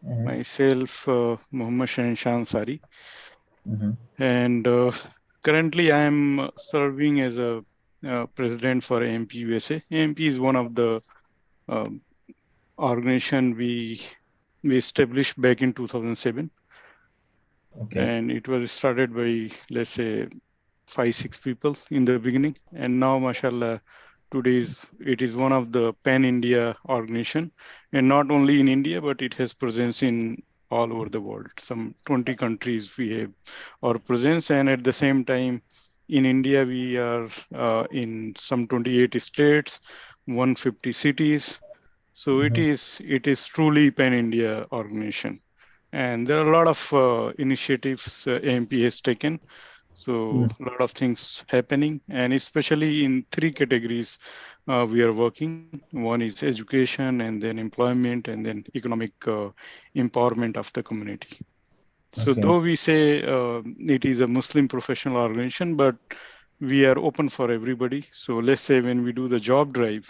Mm-hmm. Myself, Mohammed Shanshan Ansari, Mm-hmm. and currently I am serving as a president for AMP USA. AMP is one of the um organization we established back in 2007, Okay. and it was started by, let's say, 5 6 people in the beginning, and now mashallah today it is one of the pan India organization, and not only in India but it has presence in all over the world. Some 20 countries we have our presence, and at the same time in India we are in some 28 states, 150 cities. So Mm-hmm. it is truly pan India organization, and there are a lot of initiatives AMP has taken. So a lot of things happening, and especially in three categories we are working. One is education, and then employment, and then economic empowerment of the community. So Okay. though we say it is a Muslim professional organization, but we are open for everybody. So let's say when we do the job drive,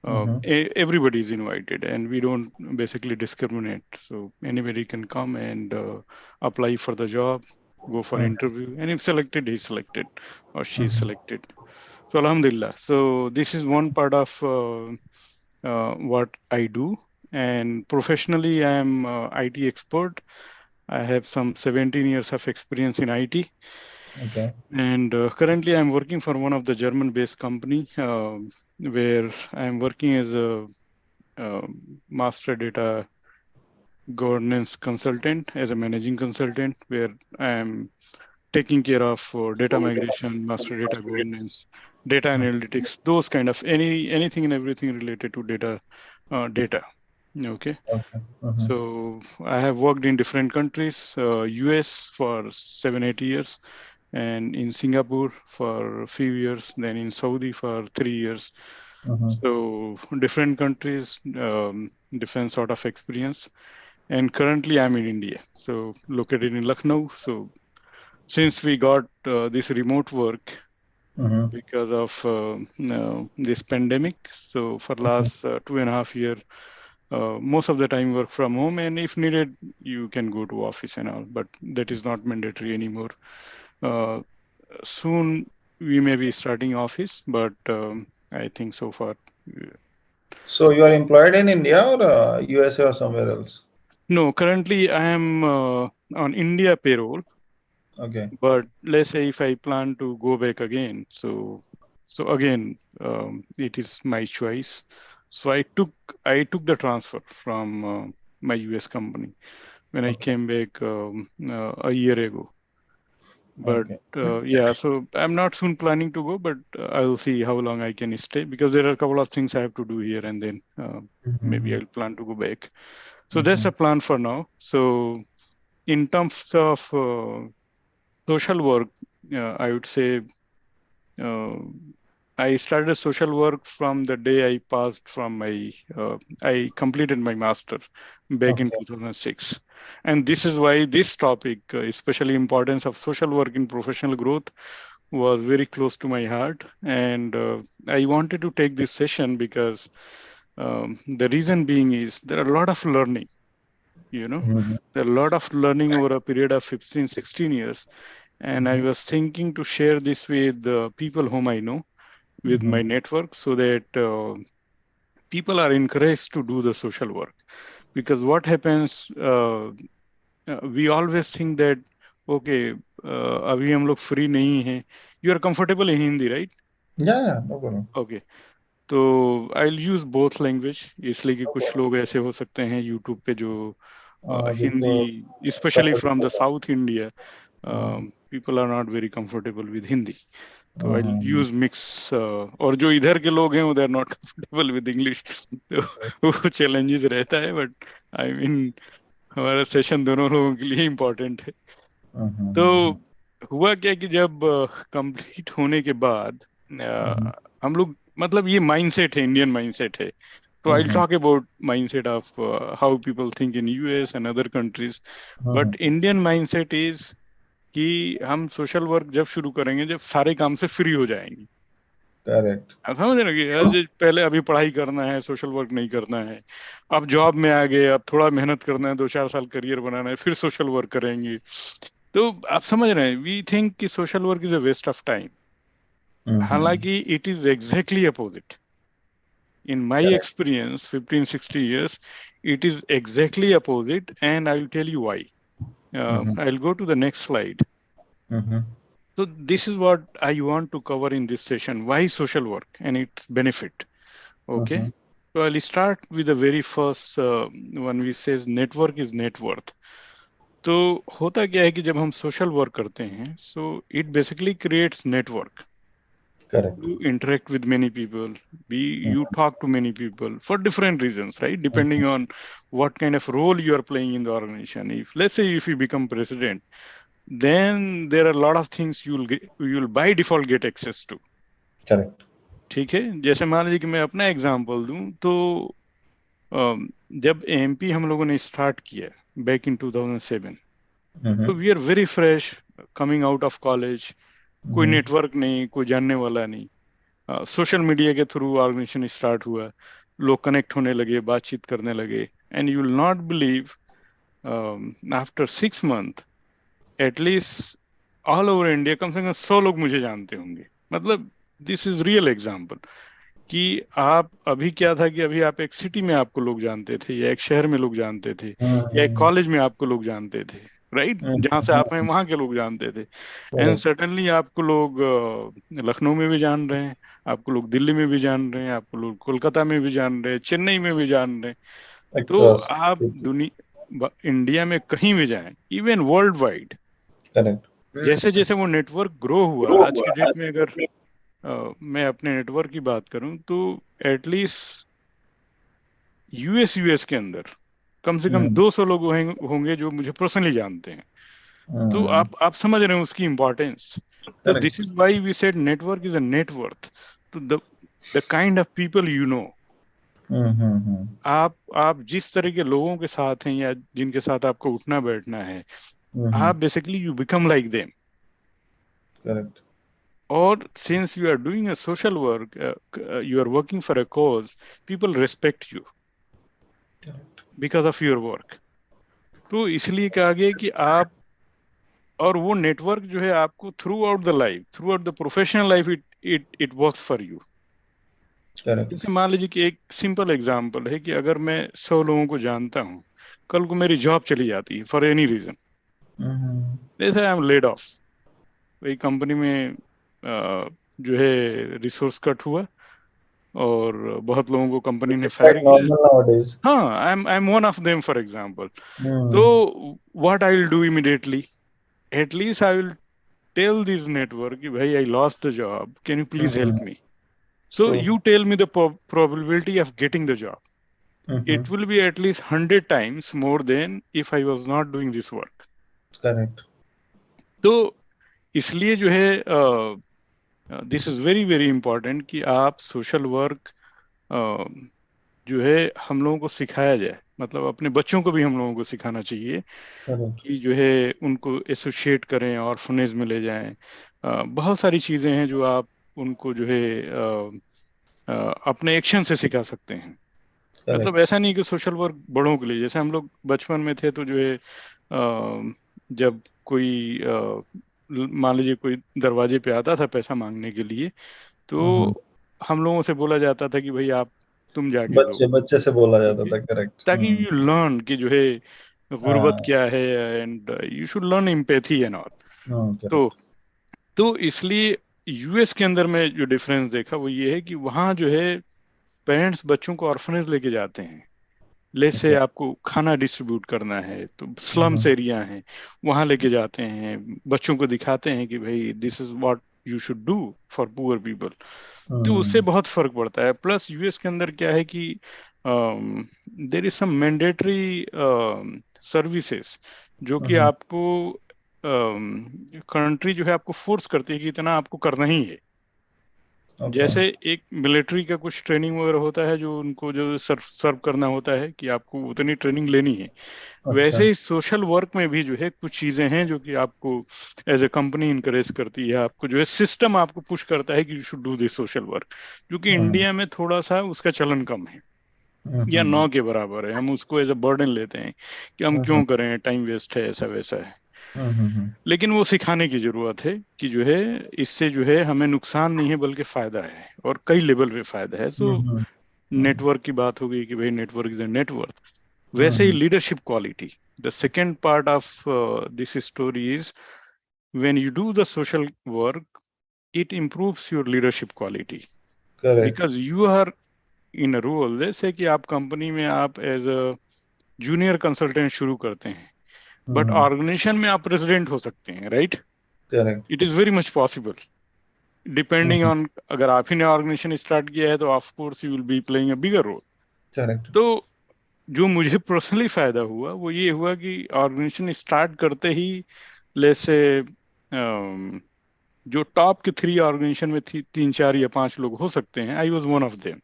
Mm-hmm. everybody is invited, and we don't basically discriminate. So anybody can come and apply for the job, go for interview, and if selected, he's selected or she's Mm-hmm. selected. So Alhamdulillah. So this is one part of what I do. And professionally, I am IT expert. I have some 17 years of experience in IT, Okay. and currently I'm working for one of the German-based company where I'm working as a master data governance consultant, as a managing consultant, where I'm taking care of data migration, master data governance, data analytics, those kind of anything and everything related to data. Okay. Okay. Mm-hmm. So I have worked in different countries, US for 7 8 years, and in Singapore for a few years, then in Saudi for 3 years. Mm-hmm. So different countries, different sort of experience. And currently I'm in India, so located in Lucknow. So since we got this remote work Mm-hmm. because of this pandemic, so for last 2.5 years, most of the time work from home, and if needed, you can go to office and all, but that is not mandatory anymore. Uh, Soon we may be starting office, but I think so far. So you are employed in India or USA or somewhere else? No, currently I am on India payroll, Okay. but let's say if I plan to go back again, so again, it is my choice. So I took the transfer from my US company when I Okay. came back a year ago. But Okay. yeah, so I'm not soon planning to go, but I'll see how long I can stay, because there are a couple of things I have to do here, and then maybe Mm-hmm. I'll plan to go back. So that's Mm-hmm. a plan for now. So in terms of social work, I would say uh, I started social work from the day I passed from I completed my master back in Okay. 2006. And this is why this topic, especially importance of social work in professional growth, was very close to my heart. And I wanted to take this session because the reason being is there are a lot of learning, you know, Mm-hmm. there are a lot of learning over a period of 15, 16 years. And I was thinking to share this with the people whom I know, with Mm-hmm. my network, so that people are encouraged to do the social work. Because what happens, we always think that, okay, अभी हम लोग free नहीं हैं. You are comfortable in Hindi, right? Yeah, yeah, no problem. Okay. तो I'll use both language, इसलिए कि कुछ लोग ऐसे हो सकते हैं यूट्यूब पे जो जिनको Hindi, specially Tamil from the south India, hmm, people are not very comfortable with Hindi. तो आई हम्म, यूज मिक्स, और जो इधर के लोग हैं they are not comfortable with English, तो वो चैलेंजेस रहता है, बट आई मीन हमारा सेशन दोनों लोगों के लिए इम्पोर्टेंट है. तो हम्म, हुआ क्या कि जब कंप्लीट होने के बाद हम्म, हम लोग, मतलब ये माइंडसेट है, इंडियन माइंडसेट है. So I'll hmm, talk about mindset of how people think in US and other countries. Hmm, But Indian mindset is कि हम सोशल वर्क जब शुरू करेंगे जब सारे काम से फ्री हो जाएंगे. करेक्ट। आप समझ रहे हैं कि यार पहले अभी पढ़ाई करना है, सोशल वर्क नहीं करना है, अब जॉब में आ गए, अब थोड़ा मेहनत करना है, 2-4 साल करियर बनाना है, फिर सोशल वर्क करेंगे। तो आप समझ रहे हैं, वी थिंक कि social work is a waste of time. Hmm. हालांकि it is exactly opposite. In my correct. experience, 15-60 years, it is exactly opposite, and I will tell you why. Hmm. I'll go to the next slide. Hmm. So this is what I want to cover in this session: why social work and its benefit. Okay. Hmm. So I'll start with the very first one, which says network is net worth. तो होता क्या है कि जब हम social work करते हैं, so it basically creates network. Correct. You interact with many people, you talk to many people for different reasons, right? Depending on what kind of role you are playing in the organization. If, let's say, if you become president, then there are a lot of things you'll by default get access to. Correct. ठीक है, जैसे मान लीजिए कि मैं अपना example दूं तो जब एमपी हम लोगों ने स्टार्ट किया बैक इन 2007, तो we are very fresh, coming out of college, कोई नेटवर्क नहीं, कोई जानने वाला नहीं. सोशल मीडिया के थ्रू ऑर्गेनाइजेशन स्टार्ट हुआ, लोग कनेक्ट होने लगे, बातचीत करने लगे, and you will not believe, after 6 month at least all over India कम से कम 100 लोग मुझे जानते होंगे. मतलब दिस इज रियल एग्जाम्पल कि आप अभी क्या था कि अभी आप एक सिटी में आपको लोग जानते थे, या एक शहर में लोग जानते थे, या एक कॉलेज में आपको लोग जानते थे, राइट? जहां से आप हैं वहां के लोग जानते थे. And correct. सडनली आपको लोग लखनऊ में भी जान रहे हैं, आपको लोग दिल्ली में भी जान रहे हैं, आपको लोग कोलकाता में भी जान रहे हैं, चेन्नई में भी जान रहे हैं. तो अक्रॉस आप सिटी। दुनिया, इंडिया में कहीं भी जाएं, इवन वर्ल्ड वाइड, करेक्ट। जैसे जैसे वो नेटवर्क ग्रो हुआ, आज की डेट में अगर मैं अपने नेटवर्क की बात करूं तो एटलीस्ट यूएस के अंदर कम से कम 200 लोग होंगे जो मुझे पर्सनली जानते हैं. तो आप समझ रहे हैं उसकी इंपॉर्टेंस. तो this correct. Is why we said network is a net worth. तो the kind of people you know, आप जिस तरह के लोगों के साथ हैं या जिनके साथ आपको उठना बैठना है, आप basically you become like them. Correct. और since you are doing a social work, you are working for a cause, people respect you because of your work. तो इसलिए कहा गया कि आप, और वो नेटवर्क जो है आपको through out the life, through out the professional life, it it it works for you. Correct. जैसे मान लीजिए कि एक सिंपल एग्जांपल है कि अगर मैं 100 लोगों को जानता हूँ, कल को मेरी जॉब चली जाती है फॉर एनी रीजन, जैसे आई एम लेड ऑफ, वही कंपनी में जो है रिसोर्स कट हुआ और बहुत लोगों को कंपनी ने फायर Quite किया. normal nowadays. हाँ, I am one of them for example. तो what I will do immediately, at least I will tell this network कि भाई, I lost the job, can you please help me. So True. you tell me the probability of getting the job. Mm-hmm. It will be at least 100 times more than if I was not doing this work. Correct. तो इसलिए जो है this is very very important कि आप social work जो है हम लोगों को सिखाया जाए. मतलब अपने बच्चों को भी हम लोगों को सिखाना चाहिए Correct. कि जो है उनको एसोसिएट करें, ऑर्फनेज में ले जाएं. बहुत सारी चीजें हैं जो आप उनको जो है अपने एक्शन से सिखा सकते हैं. मतलब Correct. ऐसा नहीं कि सोशल वर्क बड़ों के लिए, जैसे हम लोग बचपन में थे तो जो है जब कोई मान लीजिए कोई दरवाजे पे आता था पैसा मांगने के लिए, तो Mm-hmm. हम लोगों से बोला जाता था कि भाई आप, तुम जाके दो. बच्चे बच्चे से बोला जाता ओके, था। करेक्ट। ताकि यू लर्न कि जो है गुर्बत हाँ। क्या है, and you should learn empathy and all. तो करेक्ट। तो इसलिए यूएस के अंदर में जो डिफरेंस देखा वो ये है कि वहाँ जो है पेरेंट्स बच्चों को ऑर्फनेज लेके जाते हैं. ले से आपको खाना डिस्ट्रीब्यूट करना है तो स्लम्स एरिया हैं, वहां लेके जाते हैं, बच्चों को दिखाते हैं कि भाई this is what you should do for poor people. तो उससे बहुत फर्क पड़ता है. प्लस यूएस के अंदर क्या है कि there is some mandatory services जो कि आपको कंट्री जो है आपको फोर्स करती है कि इतना आपको करना ही है. Okay. जैसे एक मिलिट्री का कुछ ट्रेनिंग वगैरह होता है जो उनको जो सर्व सर्व करना होता है कि आपको उतनी ट्रेनिंग लेनी है, अच्छा। वैसे ही सोशल वर्क में भी जो है कुछ चीजें हैं जो कि आपको एज ए कंपनी इनकरेज करती है, आपको जो है सिस्टम आपको पुश करता है कि you should do this social work, जो कि हम्म इंडिया में थोड़ा सा उसका चलन कम है या हम्म नौ के बराबर है। हम उसको एज ए बर्डन लेते हैं कि हम हम्म क्यों करें, टाइम वेस्ट है, ऐसा वैसा है। हम्म। लेकिन वो सिखाने की जरूरत है कि जो है इससे जो है हमें नुकसान नहीं है बल्कि फायदा है, और कई लेवल पे फायदा है। तो हम्म नेटवर्क की बात हो गई कि भाई नेटवर्क इज ए नेटवर्क, वैसे ही हम्म। Leadership quality, the second part of this story is when you do the social work it improves your leadership quality correct. because you are in a role, जैसे कि आप company में आप as a junior consultant शुरू करते हैं, but hmm. Organisation में आप प्रेसिडेंट हो सकते हैं, right? Correct. It is very much possible depending hmm. On, अगर आप ही ने ऑर्गेनाइजेशन स्टार्ट किया है तो of course you will be playing a bigger role. Correct. तो जो मुझे पर्सनली फायदा हुआ वो ये हुआ कि ऑर्गेनाइजेशन स्टार्ट करते ही, जैसे जो टॉप के 3 ऑर्गेनाइजेशन में थी, 3 4 या 5 लोग हो सकते हैं, I was one of them.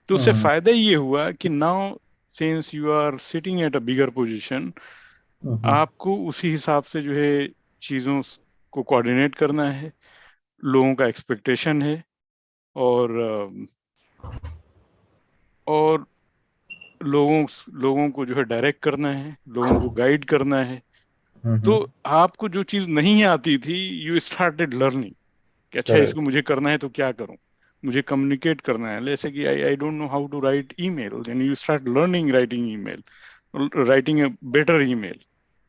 तो उससे हम्म फायदा ये हुआ कि now since you are sitting at a bigger position, हम्म आपको उसी हिसाब से जो है चीजों को कोऑर्डिनेट करना है, लोगों का एक्सपेक्टेशन है, और और लोगों लोगों को जो है डायरेक्ट करना है, लोगों को गाइड करना है। तो हम्म। आपको जो चीज नहीं आती थी, यू स्टार्टेड लर्निंग कि अच्छा इसको करेक्ट। मुझे करना है तो क्या करूं, मुझे कम्युनिकेट करना है। जैसे कि I I don't know how to write email, then you start learning writing email, writing a better email.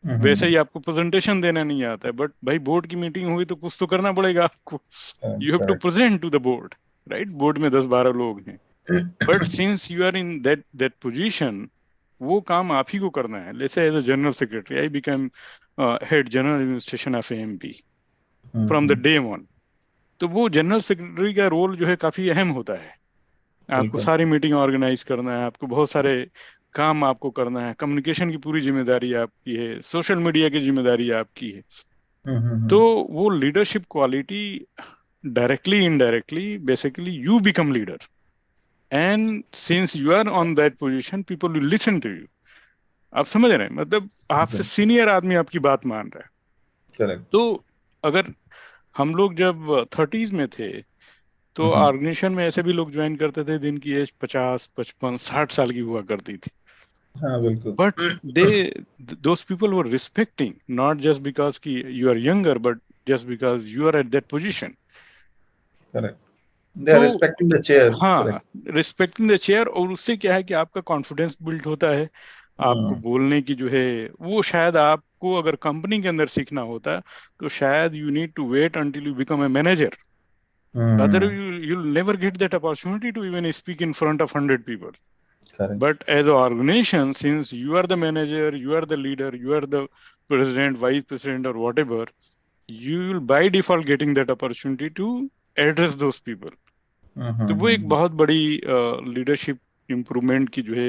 वैसे ही हम्म। आपको प्रेजेंटेशन देना नहीं आता है, बट भाई बोर्ड की मीटिंग हुई तो कुछ तो करना पड़ेगा आपको, you have to correct. Present to the board, right? Board में 10 12 लोग हैं, but since you are in that that position, वो काम आप ही को करना है। जैसे as a general secretary I become head general administration of AMP from the hmm. Day one. तो वो जनरल सेक्रेटरी का रोल जो है काफी अहम होता है। आपको बिल्कुल। सारी मीटिंग ऑर्गेनाइज करना है, आपको बहुत सारे काम आपको करना है, कम्युनिकेशन की पूरी जिम्मेदारी आपकी है, सोशल मीडिया की जिम्मेदारी आपकी है। तो हम्म। वो leadership quality, directly indirectly basically you become leader, and since you are on that position people will listen to you. आप समझ रहे हैं, मतलब आपसे बिल्कुल। सीनियर आदमी आपकी बात मान रहा है। करेक्ट। तो अगर हम लोग जब 30s में थे, तो हम्म। ऑर्गेनाइजेशन में ऐसे भी लोग ज्वाइन करते थे जिनकी एज 50 55 60 साल की हुआ करती थी, हाँ बिल्कुल। But they those people were respecting, not just because कि you are younger, but just because you are at that position. Correct. They are तो रिस्पेक्टिंग द चेयर। हाँ, करेक्ट। रिस्पेक्टिंग द चेयर, और उससे क्या है कि आपका कॉन्फिडेंस बिल्ड होता है, आपको हम्म बोलने की जो है वो शायद आपको अगर कंपनी के अंदर सीखना होता तो शायद you need to wait until you become a manager, other hmm. you'll never get that opportunity to even speak in front of 100 people. Correct. But as an organization, since you are the manager, you are the leader, you are the president, vice president, or whatever, you will by default getting that opportunity to address those people. तो वो एक हम्म। बहुत बड़ी leadership improvement की जो है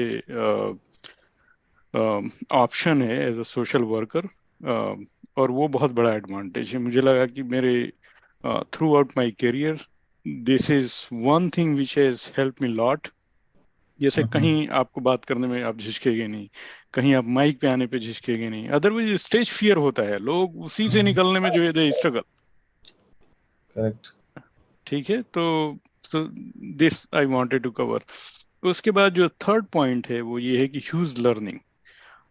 option है as a social worker, और वो बहुत बड़ा एडवांटेज है। मुझे लगा कि मेरे through out my career this is one thing which has help me lot. जैसे हम्म। कहीं आपको बात करने में आप झिझकेंगे नहीं, कहीं आप माइक पे आने पे झिझकेंगे नहीं, अदरवाइज स्टेज फियर होता है, लोग उसी से निकलने में जो है दे स्ट्रगल। करेक्ट। ठीक है, तो so this I wanted to cover. उसके बाद जो थर्ड पॉइंट है वो ये है कि ह्यूज लर्निंग।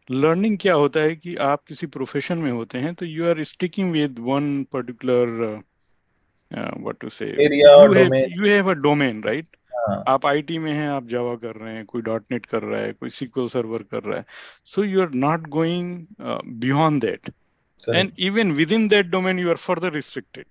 लर्निंग क्या होता है कि आप किसी प्रोफेशन में होते हैं तो you are sticking with one particular, what to say, area और domain. You have a domain, right? हाँ। आप आईटी में हैं, आप जावा कर रहे हैं, कोई डॉट नेट कर रहा है, कोई सीक्वल सर्वर कर रहा है, so you are not going beyond that, and correct. Even within that domain you are further restricted.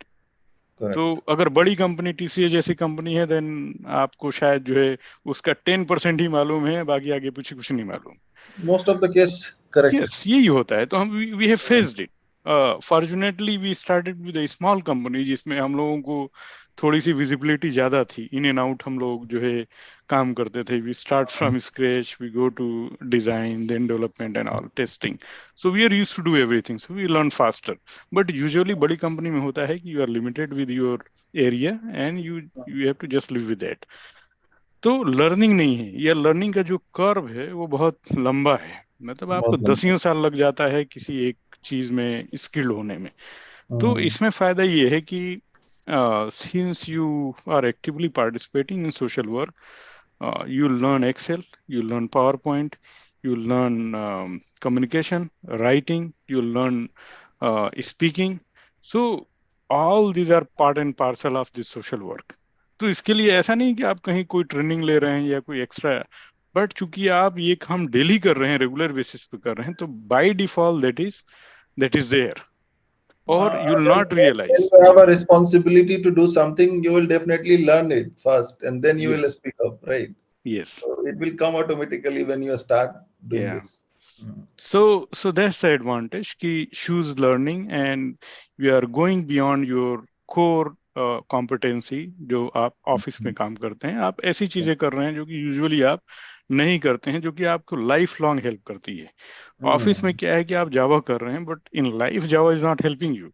तो करेक्ट। अगर बड़ी कंपनी टीसीएस जैसी कंपनी है, देन आपको शायद जो है उसका 10% ही मालूम है, बाकी आगे पीछे कुछ नहीं मालूम। Most of the case. Correct. Yes, यही होता है। तो हम we have faced it. Fortunately we started with a small company, जिसमें हम लोगों को थोड़ी सी विजिबिलिटी ज्यादा थी। इन एंड आउट हम लोग जो है काम करते थे। We start from scratch, we go to design, then development and all testing. So we are used to do everything, so we learn faster. But usually बड़ी कंपनी में होता है कि you are limited with your area and you you have to just live with that. तो learning नहीं है, या learning का जो कर्व है वो बहुत लंबा है। मतलब आपको बहुत लंबा। दसियों साल लग जाता है किसी एक चीज में स्किल्ड होने में। तो हम्म। इसमें फायदा ये है कि since you are actively participating in social work, you learn Excel, you learn PowerPoint, you learn communication, writing, you learn speaking. So all these are part and parcel of this social work. तो इसके लिए ऐसा नहीं कि आप कहीं कोई training ले रहे हैं या कोई एक्स्ट्रा, बट चूंकि आप ये काम डेली कर रहे हैं, रेगुलर बेसिस पे कर रहे हैं, तो by default that is there, और you will not When realise. you have a responsibility to do something, you will definitely learn it first, and then you will yes, speak up, right? Yes, So it will come automatically when you start doing या। this. Mm. So that's the advantage कि choose learning and you are going beyond your core competency। जो आप office में Mhm. काम करते हैं, आप ऐसी चीजें कर रहे हैं जो कि यूजुअली आप नहीं करते हैं, जो कि आपको लाइफ लॉन्ग हेल्प करती है। ऑफिस में Mm. क्या है कि आप जावा कर रहे हैं, but in life Java is not helping you.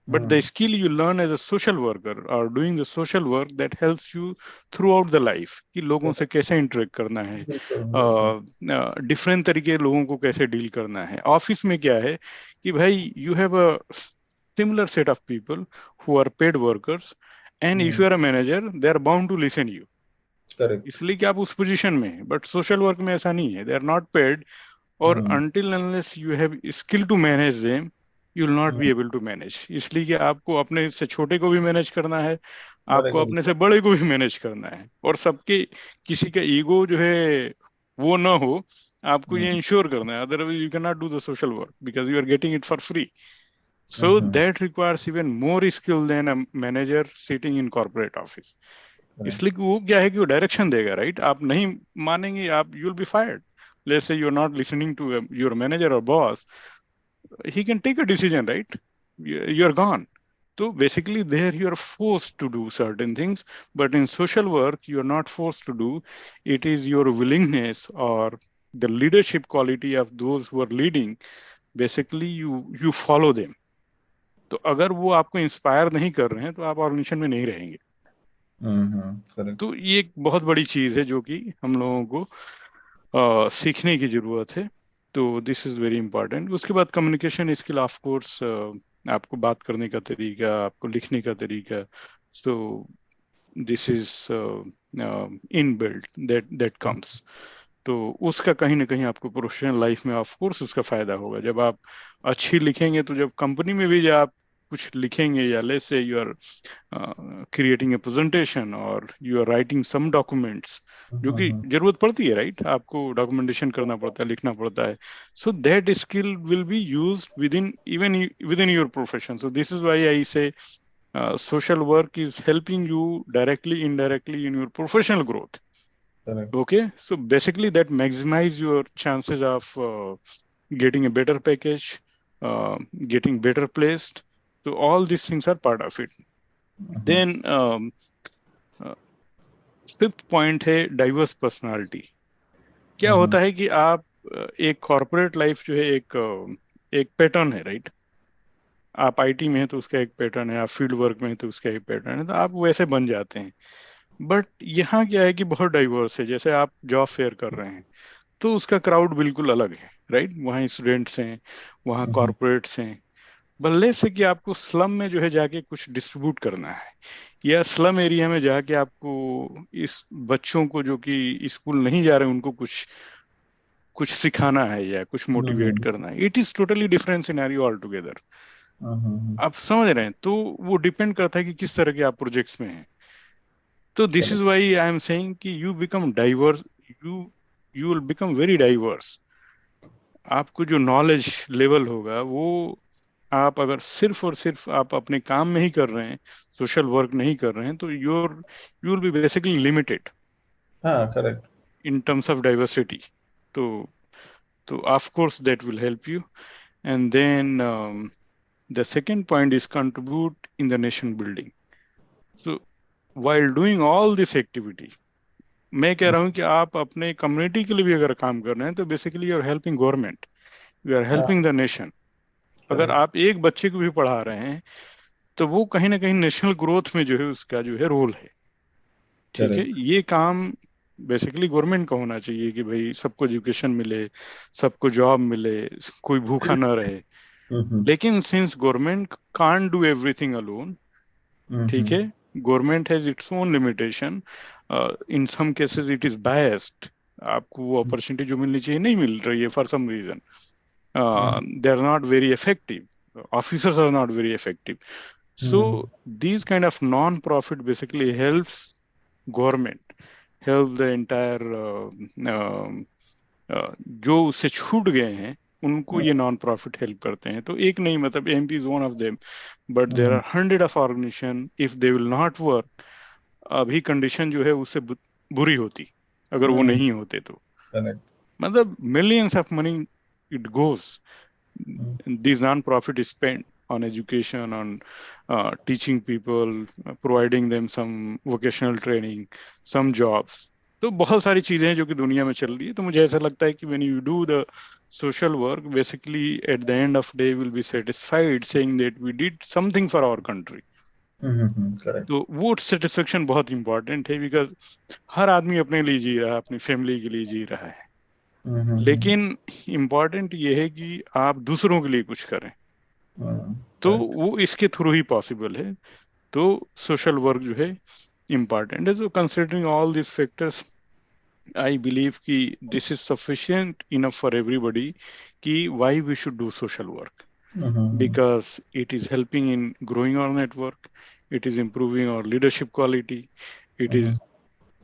But the Mm. skill you learn as a social worker or doing the social work, that helps you throughout the life कि लोगों से Correct. कैसे इंटरेक्ट करना है, बिल्कुल, बिल्कुल. Different तरीके लोगों को कैसे डील करना है। ऑफिस में क्या है कि भाई you have a similar set of people who are paid workers, and if Mm. You are a manager they are bound to listen you, Correct. इसलिए कि आप उस पोजीशन में हैं। बट सोशल वर्क में ऐसा नहीं है, दे आर नॉट पेड, और Mm. until unless you have skill to manage them, you will not Mm. be able to manage। इसलिए कि आपको अपने से छोटे को भी मैनेज करना है, बड़े आपको को भी. अपने से बड़े को भी मैनेज करना है, और सबके, किसी का ईगो जो है वो ना हो, आपको ये Mm. इंश्योर करना है। Otherwise you can not do the social work because you are getting it for free. So Mhm. That requires even more skill than a manager sitting in corporate office. Correct. इसलिए कि वो क्या है कि वो direction देगा, right? आप नहीं मानेंगे, आप you will be fired. Let's say you are not listening to your manager और boss, he can take a decision, right? You're gone. So basically there you are forced to do certain things, but in social work you are not forced to do. It is your willingness or the leadership quality of those who are leading, basically you follow them। तो अगर वो आपको inspire नहीं कर रहे हैं तो आप ऑर्गेनाइजेशन में नहीं रहेंगे। Mhm. Correct. तो ये एक बहुत बड़ी चीज है जो कि हम लोगों को सीखने की जरूरत है। तो दिस इज वेरी इंपॉर्टेंट। उसके बाद कम्युनिकेशन स्किल, ऑफ कोर्स, आपको बात करने का तरीका, आपको लिखने का तरीका। So this is in built, that comes. तो उसका कहीं ना कहीं आपको प्रोफेशनल लाइफ में ऑफ कोर्स उसका फायदा होगा। जब आप अच्छी लिखेंगे, तो जब कंपनी में भी जब आप कुछ लिखेंगे, या let's say you are creating a presentation और you are writing some documents, जो कि Mhm. जरूरत पड़ती है, राइट? आपको डॉक्यूमेंटेशन करना पड़ता है, लिखना पड़ता है। So that skill will be used with in your profession. So this is why I से social work is helping you directly, indirectly in your professional growth। Correct. Okay, so basically that maximize your chances of getting a better package, getting better placed. So all these things are part of it। Mhm. Then fifth point है diverse personality. क्या Mhm. होता है कि आप एक corporate life जो है एक पैटर्न है, राइट? आप आईटी में हैं तो उसका एक पैटर्न है, आप फील्ड वर्क में हैं तो उसका एक पैटर्न है, तो आप वैसे बन जाते हैं। बट यहाँ क्या है कि बहुत डाइवर्स है। जैसे आप जॉब फेयर कर रहे हैं, तो उसका क्राउड बिल्कुल अलग है, राइट? वहाँ स्टूडेंट्स हैं, वहाँ Mhm. कॉरपोरेट्स हैं। भले से कि आपको स्लम में जो है जाके कुछ डिस्ट्रीब्यूट करना है, या स्लम एरिया में जाके आपको इस बच्चों को जो कि स्कूल नहीं जा रहे हैं उनको कुछ कुछ सिखाना है या कुछ मोटिवेट Mhm. करना है, it is totally different scenario all together. Mhm. आप समझ रहे हैं? तो वो डिपेंड करता है कि किस तरह के आप प्रोजेक्ट्स में हैं। तो this is Correct. Why I am saying कि you become diverse, you you will become very diverse. आपको जो नॉलेज लेवल होगा वो, आप अगर सिर्फ और सिर्फ आप अपने काम में ही कर रहे हैं, सोशल वर्क नहीं कर रहे हैं, तो you will be basically limited हाँ, correct. In terms of diversity. तो तो of course that will help you. And then The second point is contribute in the nation building. So while doing all this activity, मैं कह रहा हूँ कि आप अपने कम्युनिटी के लिए भी अगर काम कर रहे हैं तो basically you are helping government, you are हाँ, हेल्पिंग द नेशन. अगर correct, आप एक बच्चे को भी पढ़ा रहे हैं तो वो कहीं ना कहीं नेशनल ग्रोथ में जो है उसका जो है रोल है. ठीक है, correct. ये काम बेसिकली गवर्नमेंट का होना चाहिए कि भाई सबको एजुकेशन मिले, सबको जॉब मिले, कोई भूखा ना रहे. Mm-hmm. लेकिन since government can't do everything alone, ठीक Mm-hmm. है, government has its own limitation. In some cases it is biased. आपको वो अपॉर्चुनिटी जो मिलनी चाहिए नहीं मिल रही है for some reason. They are not very effective, officers are not very effective. So Mm-hmm. these kind of non-profit basically helps government, help the entire जो उससे छूट गए हैं उनको ये नॉन प्रॉफिट हेल्प करते हैं. तो एक नहीं, मतलब MP is one of them, but there Mm-hmm. Are hundred of organisation. If they will not work, अभी कंडीशन जो है उससे बुरी होती अगर वो Mm-hmm. नहीं होते तो. Correct. मतलब millions of money it goes, Mm-hmm. these non-profit is spent on education, on teaching people, providing them some vocational training, some jobs. तो बहुत सारी चीजें हैं जो कि दुनिया में चल रही है. तो मुझे ऐसा लगता है कि when you do the social work, basically at the end of day will be satisfied saying that we did something for our country. Mm-hmm. Correct. तो वो सेटिस्फेक्शन बहुत इंपॉर्टेंट है, बिकॉज हर आदमी अपने लिए जी रहा है, अपनी फैमिली के लिए जी रहा है. Mm-hmm. लेकिन इम्पॉर्टेंट ये है कि आप दूसरों के लिए कुछ करें. तो Correct. वो इसके थ्रू ही पॉसिबल है. तो सोशल वर्क जो है इम्पॉर्टेंट है. तो considering all this factors, I believe कि this is sufficient enough for everybody कि why we should do social work. Mm-hmm. Because it is helping in growing our network, it is improving our leadership quality, it is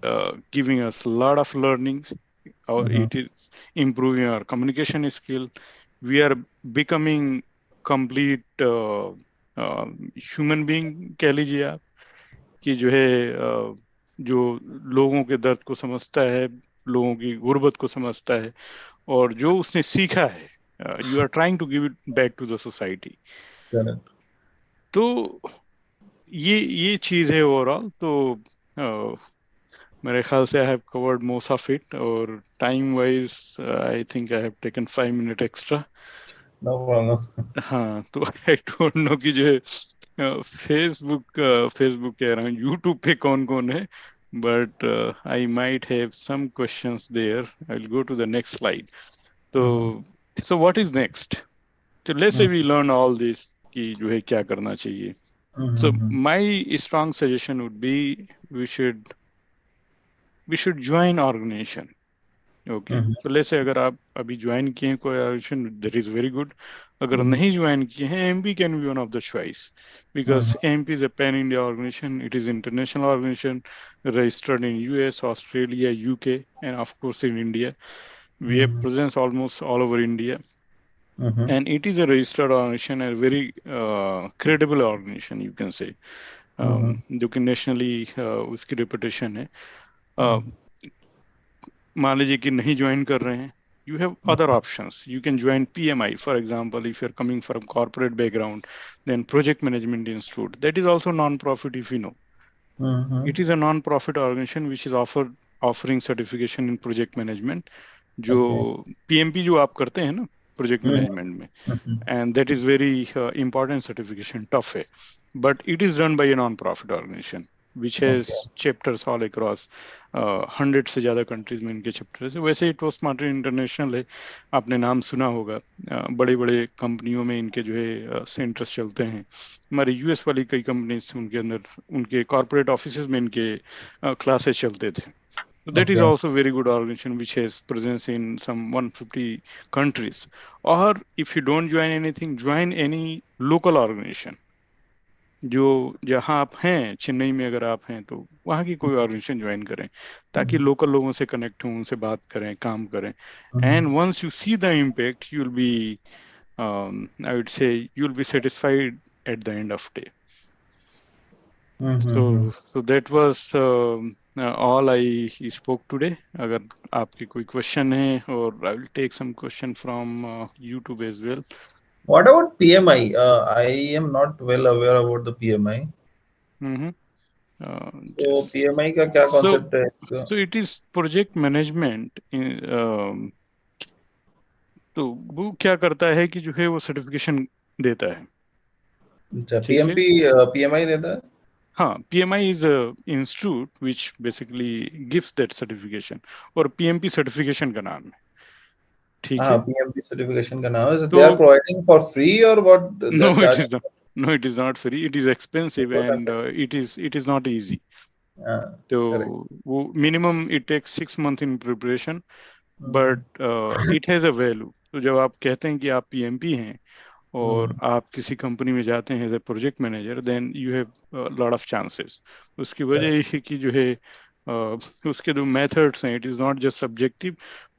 Mm-hmm. giving us a lot of learnings, or Mm-hmm. it is improving our communication skill. We are becoming complete human being कह लीजिए आप, कि जो है जो लोगों के दर्द को समझता है, लोगों की गुर्बत को समझता है, और जो उसने सीखा है, you are trying to give it back to the society. Correct. तो ये चीज है ओवरऑल. तो मेरे ख्याल से I have covered most of it, और time wise I think I have taken 5 minute extra. No problem. हाँ, तो आई डोंट नो कि जो है फेसबुक फेसबुक कह रहा हूँ, यूट्यूब पे कौन कौन है, but I might have some questions there. I will go to the next slide. तो Mm-hmm. So what is next? तो let's say we learn all this कि जो है क्या करना चाहिए. So Mm-hmm. my strong suggestion would be we should join organization. Okay. Mm-hmm. So let's say अगर आप अभी ज्वाइन किए हैं कोई organisation, that is very good. अगर Mm-hmm. नहीं ज्वाइन किए हैं, MP can be one of the choice, because Mm-hmm. AMP is a pan India organization. It is international organization registered in US, Australia, UK, and of course in India. We have Mm-hmm. presence almost all over India, Mm-hmm. and it is a registered organization, a very credible organization you can say. Mm-hmm. जो कि nationally उसकी reputation है. uh, Mm-hmm. मान लीजिए कि नहीं join कर रहे हैं, you have other options. You can join PMI, for example, if you're coming from corporate background, then Project Management Institute. That is also non-profit, if you know. Mm-hmm. It is a non-profit organization which is offering certification in project management. जो Okay. PMP जो आप करते हैं ना project Mm-hmm. Management में, Mm-hmm. and that is very important certification, tough है, but it is run by a non-profit organization which has Okay. chapters all across 100 से ज़्यादा कंट्रीज में इनके चैप्टर्स है. वैसे ही टोस्टमास्टर इंटरनेशनल है, आपने नाम सुना होगा. बड़े बड़े कंपनियों में इनके जो है सेंटर्स चलते हैं. हमारे यूएस वाली कई कंपनीज थी, उनके अंदर उनके कॉर्पोरेट ऑफिसेज में इनके क्लासेस चलते थे. So that is Okay. also very good organization which has presence in some 150 countries. Or if you don't join anything, join any local organization. जो जहाँ आप हैं, चेन्नई में अगर आप हैं तो वहाँ की कोई ऑर्गेनाइजेशन ज्वाइन करें, ताकि Mm-hmm. लोकल लोगों से कनेक्ट हों, उनसे बात करें, काम करें. Mm-hmm. And once you see the impact, you will be, I would say you will be satisfied at the end of day. Mm-hmm. So that was all I spoke today. अगर आपके कोई question है, और I will take some question from YouTube as well. What about PMI? I am not well aware about the PMI. Mm-hmm. तो Just PMI का क्या so concept है इसका? so it is project management तो वो क्या करता है कि जो है वो सर्टिफिकेशन देता है। अच्छा, ठीक है। PMP PMI देता है? हाँ, PMI is a institute which basically gives that certification और PMP सर्टिफिकेशन का नाम है। ठीक हाँ, है। PMP certification का नाम है. तो They are providing for free or what? They no are it charging? is not, no it is not free, it is expensive and it is not easy. हाँ, तो correct. वो minimum it takes 6 months in preparation but hmm, it has a value. तो जब आप कहते हैं कि आप PMP हैं और आप किसी कंपनी में जाते हैं as a project manager, then you have lot of chances. उसकी वजह correct, ये है कि जो है उसके जो मेथड्स हैं, it is not just subjective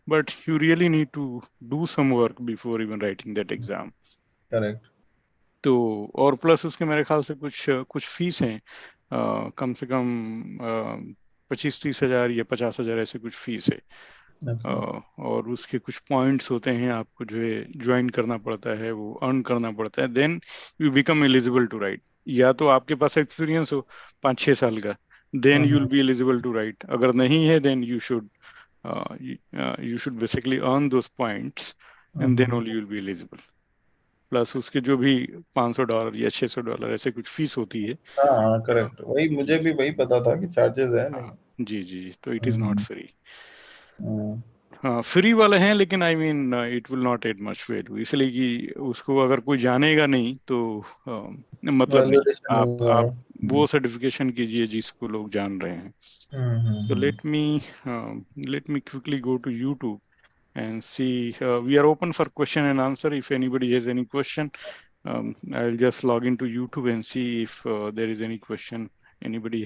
but you really need to do some work before even writing that exam. correct. तो और प्लस उसके मेरे ख्याल से कुछ कुछ फीस हैं, कम से कम 25-30 हज़ार या 50 हज़ार ऐसे कुछ फीस है। अच्छा, और उसके कुछ पॉइंट्स होते हैं, आपको जो है ज्वाइन करना पड़ता है, वो अर्न करना पड़ता है, then you become eligible to write. या तो आपके पास एक्सपीरियंस हो 5-6 साल का, then you will hmm, be eligible to write. अगर नहीं है then you should basically earn those points and then hmm. Only you will be eligible. Plus उसके जो भी $500 या $600 ऐसे कुछ फीस होती है। हाँ, अ, करेक्ट. वही मुझे जी भी वही पता था कि चार्जेस है नहीं. हाँ, जी जी जी, तो it is not hmm, free. हम्म. हाँ, फ्री वाले हैं लेकिन I mean it will not add much value, इसलिए कि उसको अगर कोई जानेगा नहीं तो मतलब नहीं। Validation नहीं आप होगा. वो सर्टिफिकेशन कीजिए जिसको लोग जान रहे हैं। So hmm. let me quickly go to YouTube and see. We are open for question and answer. If anybody has any question, I'll just log into YouTube and see if there is any question anybody